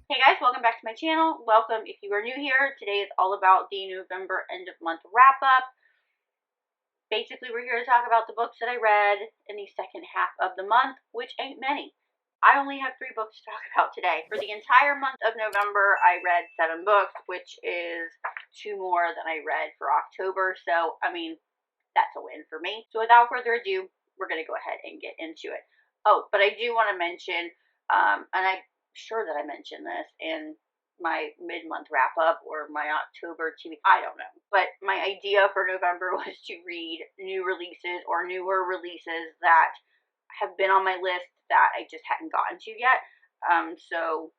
Hey guys, welcome back to my channel. Welcome if you are new here. Today is all about the November end of month wrap up. Basically, we're here to talk about the books that I read in the second half of the month, which ain't many. I only have 3 books to talk about today. For the entire month of November, I read 7 books, which is 2 more than I read for October. So, I mean, that's a win for me. So without further ado, we're going to go ahead and get into it. Oh, but I do want to mention, and I'm sure that I mentioned this in my mid-month wrap-up or my October TV, I don't know. But my idea for November was to read new releases or newer releases that have been on my list that I just hadn't gotten to yet. So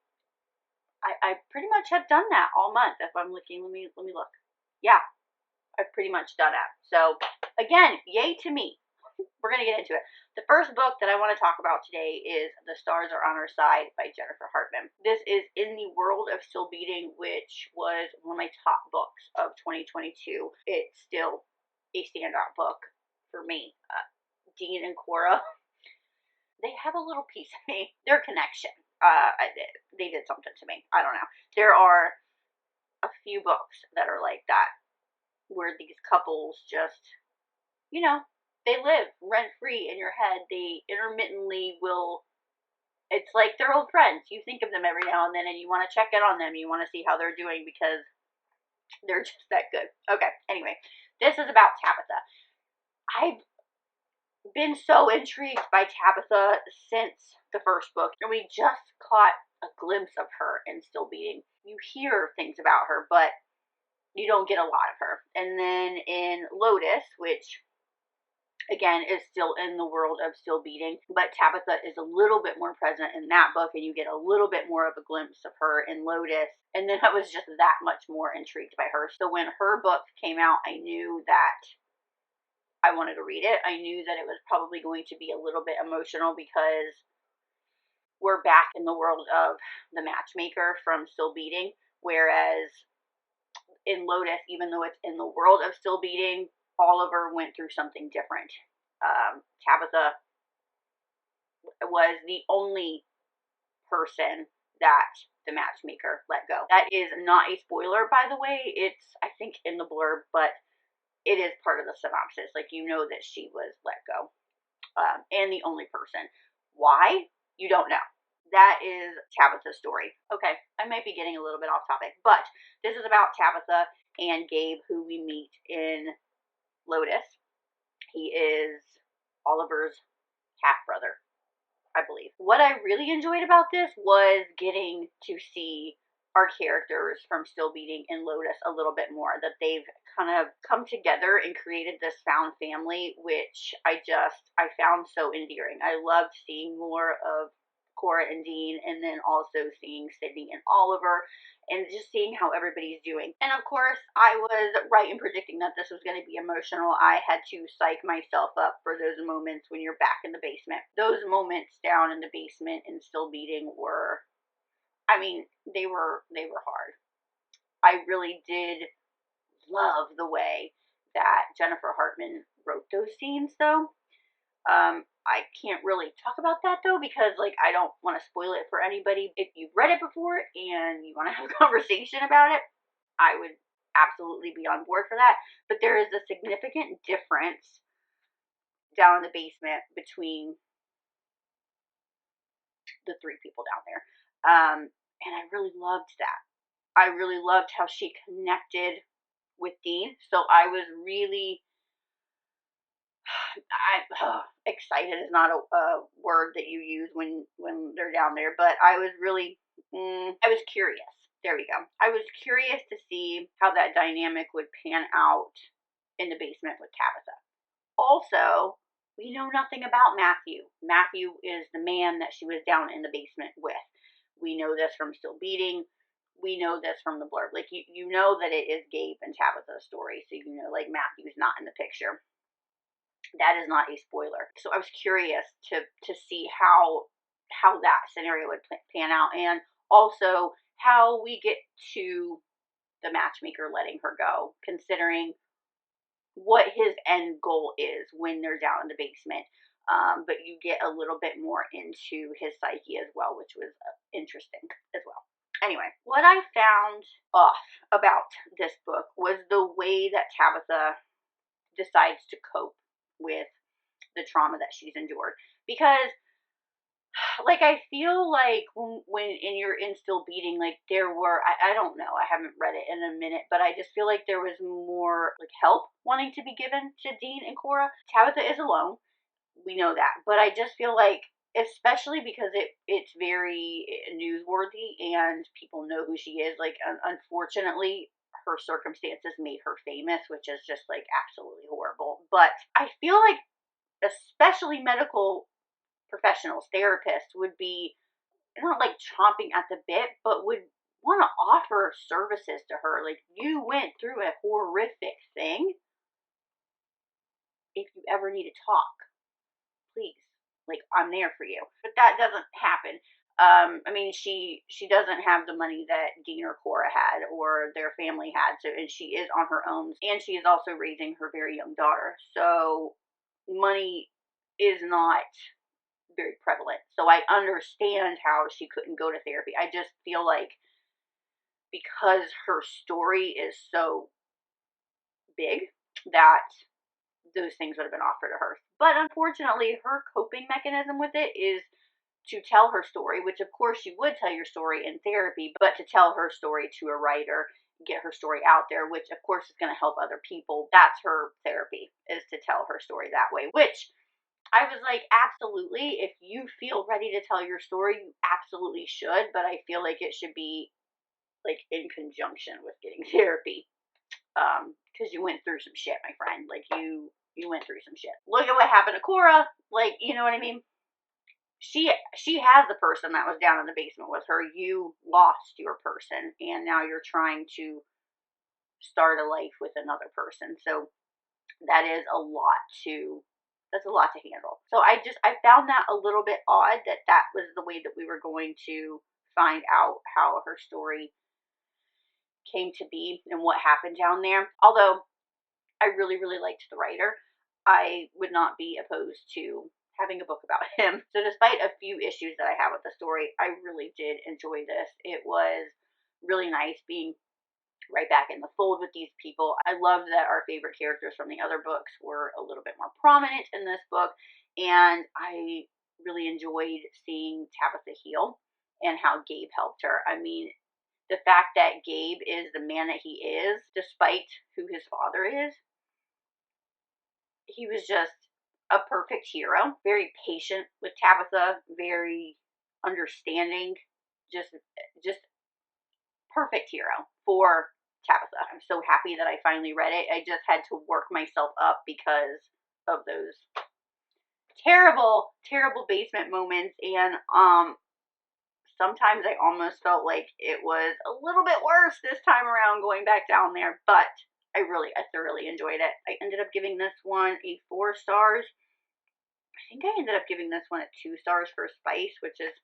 I pretty much have done that all month. If I'm looking, let me look. Yeah, I've pretty much done that. So again, yay to me. We're going to get into it. The first book that I want to talk about today is The Stars Are on Our Side by Jennifer Hartman. This is in the world of Still Beating, which was one of my top books of 2022. It's still a standout book for me. Dean and Cora, they have a little piece of me. Their connection. They did something to me. I don't know. There are a few books that are like that, where these couples just, you know, they live rent-free in your head. They intermittently will, it's like they're old friends. You think of them every now and then, and you want to check in on them. You want to see how they're doing because they're just that good. Okay, anyway, this is about Tabitha. I've been so intrigued by Tabitha since the first book, and we just caught a glimpse of her in Still Beating. You hear things about her, but you don't get a lot of her. And then in Lotus, which again is still in the world of Still Beating, but Tabitha is a little bit more present in that book, and you get a little bit more of a glimpse of her in Lotus. And then I was just that much more intrigued by her. So when her book came out, I knew that I wanted to read it. I knew that it was probably going to be a little bit emotional because we're back in the world of the matchmaker from Still Beating, whereas in Lotus, even though it's in the world of Still Beating, Oliver went through something different. Tabitha was the only person that the matchmaker let go. That is not a spoiler, by the way. It's, I think, in the blurb, but it is part of the synopsis. Like, you know that she was let go. And the only person. Why? You don't know. That is Tabitha's story. Okay, I might be getting a little bit off topic, but this is about Tabitha and Gabe, who we meet in Lotus. He is Oliver's half-brother, I believe. What I really enjoyed about this was getting to see our characters from Still Beating in Lotus a little bit more, that they've kind of come together and created this found family, which I found so endearing. I loved seeing more of Cora and Dean, and then also seeing Sydney and Oliver, and just seeing how everybody's doing. And of course, I was right in predicting that this was going to be emotional. I had to psych myself up for those moments when you're back in the basement. Those moments down in the basement and Still Beating were, I mean, they were hard. I really did love the way that Jennifer Hartman wrote those scenes, though. I can't really talk about that, though, because, like, I don't want to spoil it for anybody. If you've read it before and you want to have a conversation about it, I would absolutely be on board for that. But there is a significant difference down in the basement between the 3 people down there. And I really loved that. I really loved how she connected with Dean. So I was really... excited is not a word that you use when they're down there, but I was really, I was curious. There we go. I was curious to see how that dynamic would pan out in the basement with Tabitha. Also, we know nothing about Matthew. Matthew is the man that she was down in the basement with. We know this from Still Beating. We know this from the blurb. Like, you know that it is Gabe and Tabitha's story, so you know, like, Matthew's not in the picture. That is not a spoiler. So I was curious to see how that scenario would pan out, and also how we get to the matchmaker letting her go, considering what his end goal is when they're down in the basement. But you get a little bit more into his psyche as well, which was interesting as well. Anyway, what I found off about this book was the way that Tabitha decides to cope with the trauma that she's endured. Because, like, I feel like when in your in Still Beating, like, there were, I don't know, I haven't read it in a minute, but I just feel like there was more, like, help wanting to be given to Dean and Cora. Tabitha is alone. We know that. But I just feel like, especially because it's very newsworthy and people know who she is, like, unfortunately, her circumstances made her famous, which is just, like, absolutely horrible. But I feel like, especially medical professionals, therapists, would be not like chomping at the bit, but would want to offer services to her. Like, you went through a horrific thing. If you ever need to talk, please, like, I'm there for you. But that doesn't happen. I mean, she doesn't have the money that Dean or Cora had or their family had, so, and she is on her own, and she is also raising her very young daughter. So money is not very prevalent. So I understand how she couldn't go to therapy. I just feel like, because her story is so big, that those things would have been offered to her. But unfortunately, her coping mechanism with it is to tell her story, which of course you would tell your story in therapy, but to tell her story to a writer, get her story out there, which of course is going to help other people. That's her therapy, is to tell her story that way, which I was like, absolutely. If you feel ready to tell your story, you absolutely should, but I feel like it should be, like, in conjunction with getting therapy. Because you went through some shit, my friend. Like, you went through some shit. Look at what happened to Cora. Like, you know what I mean? She has the person that was down in the basement with her. You lost your person, and now you're trying to start a life with another person. So that is a lot to that's a lot to handle. So I found that a little bit odd that that was the way that we were going to find out how her story came to be and what happened down there. Although I really, really liked the writer, I would not be opposed to having a book about him. So despite a few issues that I have with the story, I really did enjoy this. It was really nice being right back in the fold with these people. I love that our favorite characters from the other books were a little bit more prominent in this book, and I really enjoyed seeing Tabitha heal and how Gabe helped her. I mean, the fact that Gabe is the man that he is, despite who his father is, he was just a perfect hero. Very patient with Tabitha, very understanding, just just perfect hero for Tabitha. I'm so happy that I finally read it. I just had to work myself up because of those terrible, terrible basement moments, and sometimes I almost felt like it was a little bit worse this time around going back down there, but I thoroughly enjoyed it. I ended up giving this one a 4 stars. I think I ended up giving this one a 2 stars for spice, which is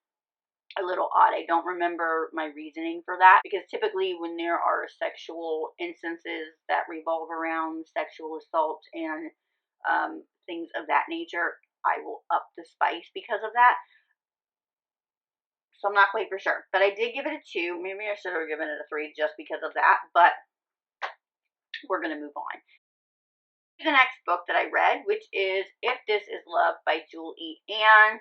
a little odd. I don't remember my reasoning for that, because typically when there are sexual instances that revolve around sexual assault and things of that nature, I will up the spice because of that. So I'm not quite for sure, but I did give it a 2. Maybe I should have given it a 3 just because of that, but we're going to move on. The next book that I read, which is If This Is Love by Jewel E. Ann.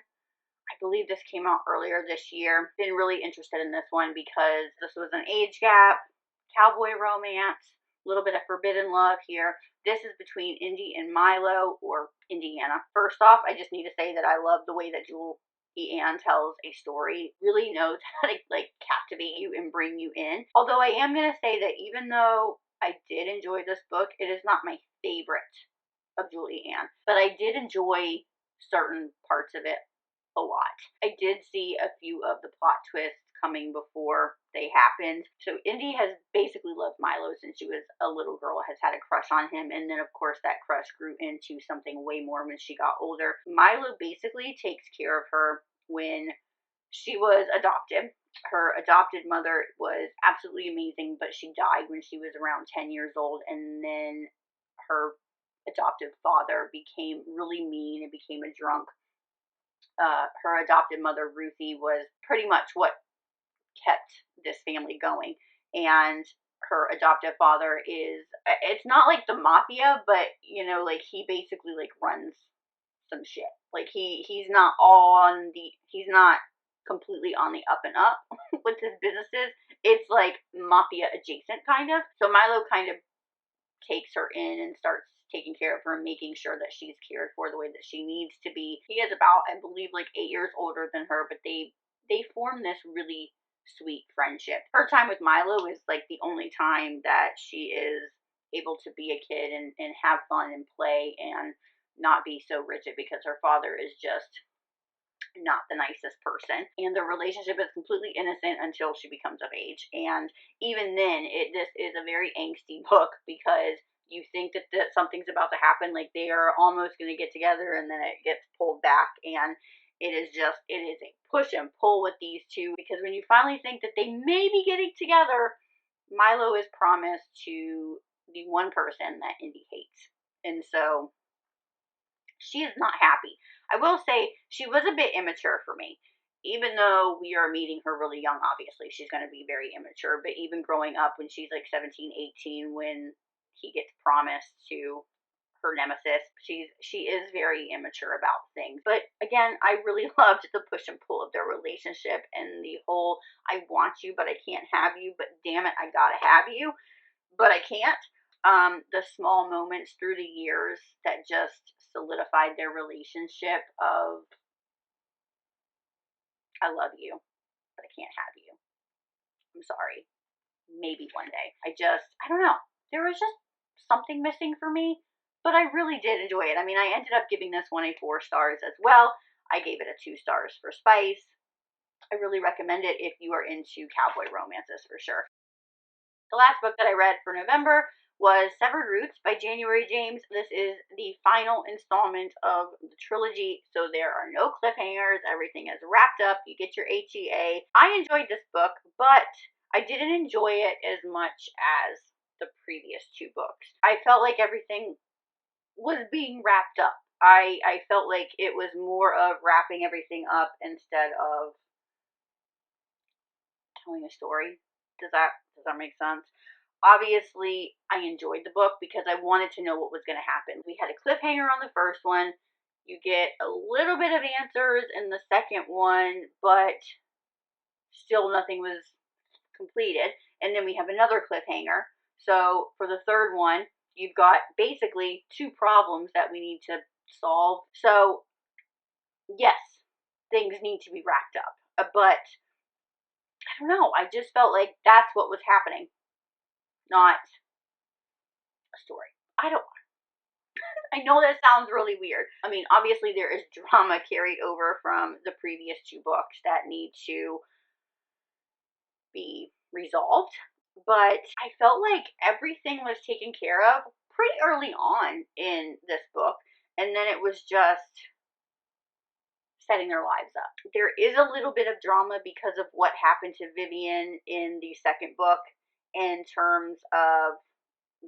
I believe this came out earlier this year. Been really interested in this one because this was an age gap, cowboy romance, a little bit of forbidden love here. This is between Indy and Milo, or Indiana. First off, I just need to say that I love the way that Jewel E. Ann tells a story. Really knows how to, like, captivate you and bring you in. Although I am going to say that even though I did enjoy this book, it is not my favorite of Jewel E. Ann. But I did enjoy certain parts of it a lot. I did see a few of the plot twists coming before they happened. So Indy has basically loved Milo since she was a little girl, has had a crush on him, and then of course that crush grew into something way more when she got older. Milo basically takes care of her when she was adopted. Her adopted mother was absolutely amazing, but she died when she was around 10 years old, and then her adoptive father became really mean and became a drunk. Her adopted mother, Ruthie, was pretty much what kept this family going. And her adoptive father is, it's not like the mafia, but you know, like he basically like runs some shit. Like he's not he's not completely on the up and up with his businesses. It's like mafia adjacent kind of. So Milo kind of takes her in and starts taking care of her, making sure that she's cared for the way that she needs to be. He is about, I believe, like 8 years older than her, but they form this really sweet friendship. Her time with Milo is like the only time that she is able to be a kid and have fun and play and not be so rigid, because her father is just not the nicest person, and the relationship is completely innocent until she becomes of age. And even then, this is a very angsty book, because you think that something's about to happen, like they are almost going to get together, and then it gets pulled back, and it is a push and pull with these two, because when you finally think that they may be getting together, Milo is promised to the one person that Indy hates, and so she is not happy. I will say she was a bit immature for me. Even though we are meeting her really young, obviously, she's going to be very immature. But even growing up when she's like 17, 18, when he gets promised to her nemesis, she is very immature about things. But again, I really loved the push and pull of their relationship, and the whole I want you, but I can't have you, but damn it, I gotta have you, but I can't. The small moments through the years that just solidified their relationship of, I love you, but I can't have you. I'm sorry. Maybe one day. I don't know. There was just something missing for me, but I really did enjoy it. I mean, I ended up giving this one a 4 stars as well. I gave it a 2 stars for spice. I really recommend it if you are into cowboy romances for sure. The last book that I read for November was Severed Roots by January James. This is the final installment of the trilogy, so there are no cliffhangers. Everything is wrapped up. You get your HEA. I enjoyed this book, but I didn't enjoy it as much as the previous 2 books. I felt like everything was being wrapped up. I felt like it was more of wrapping everything up instead of telling a story. Does that make sense? Obviously, I enjoyed the book because I wanted to know what was going to happen. We had a cliffhanger on the first one. You get a little bit of answers in the second one, but still nothing was completed. And then we have another cliffhanger. So for the third one, you've got basically 2 problems that we need to solve. So yes, things need to be wrapped up. But I don't know. I just felt like that's what was happening, not a story. I know that sounds really weird. I mean, obviously there is drama carried over from the previous 2 books that need to be resolved, but I felt like everything was taken care of pretty early on in this book, and then it was just setting their lives up. There is a little bit of drama because of what happened to Vivian in the second book in terms of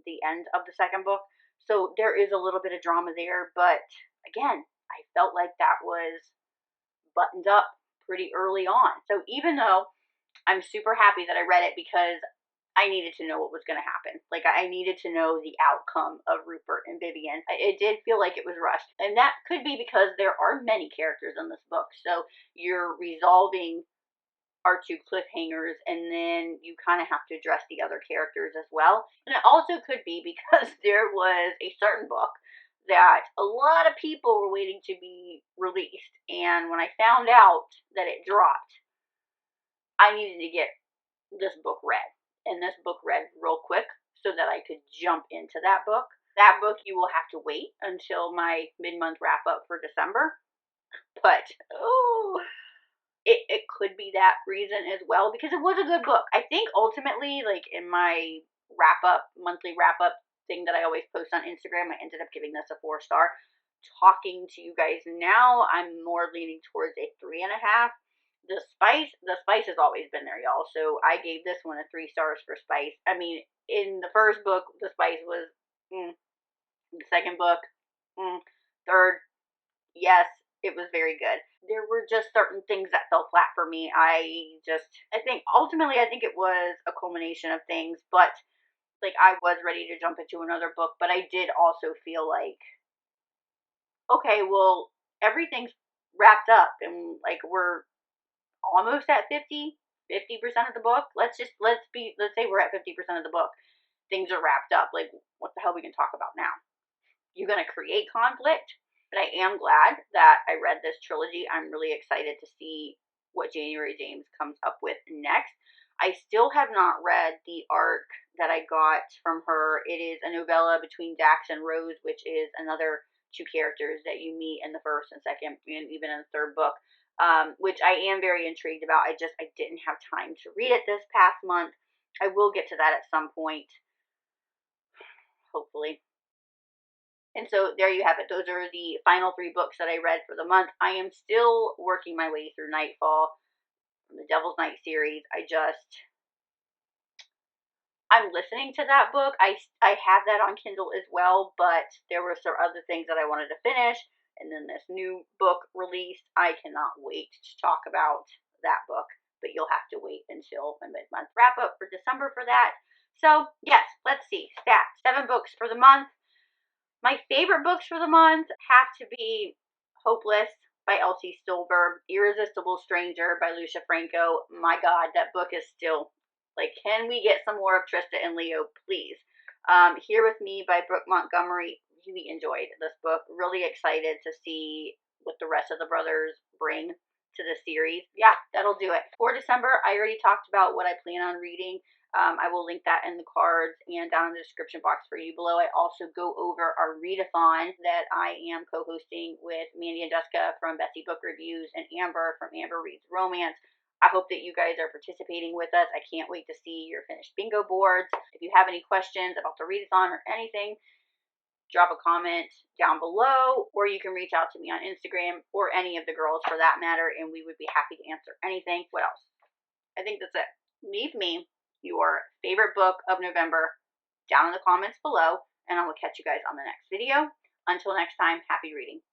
the end of the second book. So there is a little bit of drama there, but again, I felt like that was buttoned up pretty early on. So even though I'm super happy that I read it, because I needed to know what was going to happen. Like, I needed to know the outcome of Rupert and Vivian. It did feel like it was rushed. And that could be because there are many characters in this book. So you're resolving our 2 cliffhangers, and then you kind of have to address the other characters as well. And it also could be because there was a certain book that a lot of people were waiting to be released. And when I found out that it dropped, I needed to get this book read. And this book read real quick so that I could jump into that book. That book you will have to wait until my mid-month wrap-up for December. But, it could be that reason as well, because it was a good book. I think ultimately, like in my monthly wrap-up thing that I always post on Instagram, I ended up giving this a 4 star. Talking to you guys now, I'm more leaning towards a 3.5. The spice has always been there, y'all. So I gave this one a 3 stars for spice. I mean, in the first book, the spice was, the second book, third, yes, It was very good. There were just certain things that fell flat for me. I think ultimately, I think it was a culmination of things, but like I was ready to jump into another book, but I did also feel like, okay, well, everything's wrapped up and like we're almost at 50% of the book. Let's say we're at 50% of the book. Things are wrapped up. Like, what the hell are we can talk about now? You're going to create conflict. But I am glad that I read this trilogy. I'm really excited to see what January James comes up with next. I still have not read the arc that I got from her. It is a novella between Dax and Rose, which is another two characters that you meet in the first and second and even in the third book, which I am very intrigued about. I didn't have time to read it this past month. I will get to that at some point, hopefully. And so there you have it. Those are the final 3 books that I read for the month. I am still working my way through Nightfall from the Devil's Night series. I'm listening to that book. I have that on Kindle as well, but there were some other things that I wanted to finish. And then this new book released. I cannot wait to talk about that book, but you'll have to wait until my mid-month wrap-up for December for that. So, yes, let's see. Stats. 7 books for the month. My favorite books for the month have to be Hopeless by Elsie Stolberg, Irresistible Stranger by Lucia Franco. My God, that book is still, like, can we get some more of Trista and Leo, please? Here With Me by Brooke Montgomery. Really enjoyed this book. Really excited to see what the rest of the brothers bring to the series. Yeah, that'll do it. For December, I already talked about what I plan on reading. I will link that in the cards and down in the description box for you below. I also go over our readathon that I am co-hosting with Mandy and Jessica from Bessie Book Reviews and Amber from Amber Reads Romance. I hope that you guys are participating with us. I can't wait to see your finished bingo boards. If you have any questions about the readathon or anything, drop a comment down below, or you can reach out to me on Instagram or any of the girls for that matter, and we would be happy to answer anything. What else? I think that's it. Leave me your favorite book of November down in the comments below, and I will catch you guys on the next video. Until next time, happy reading.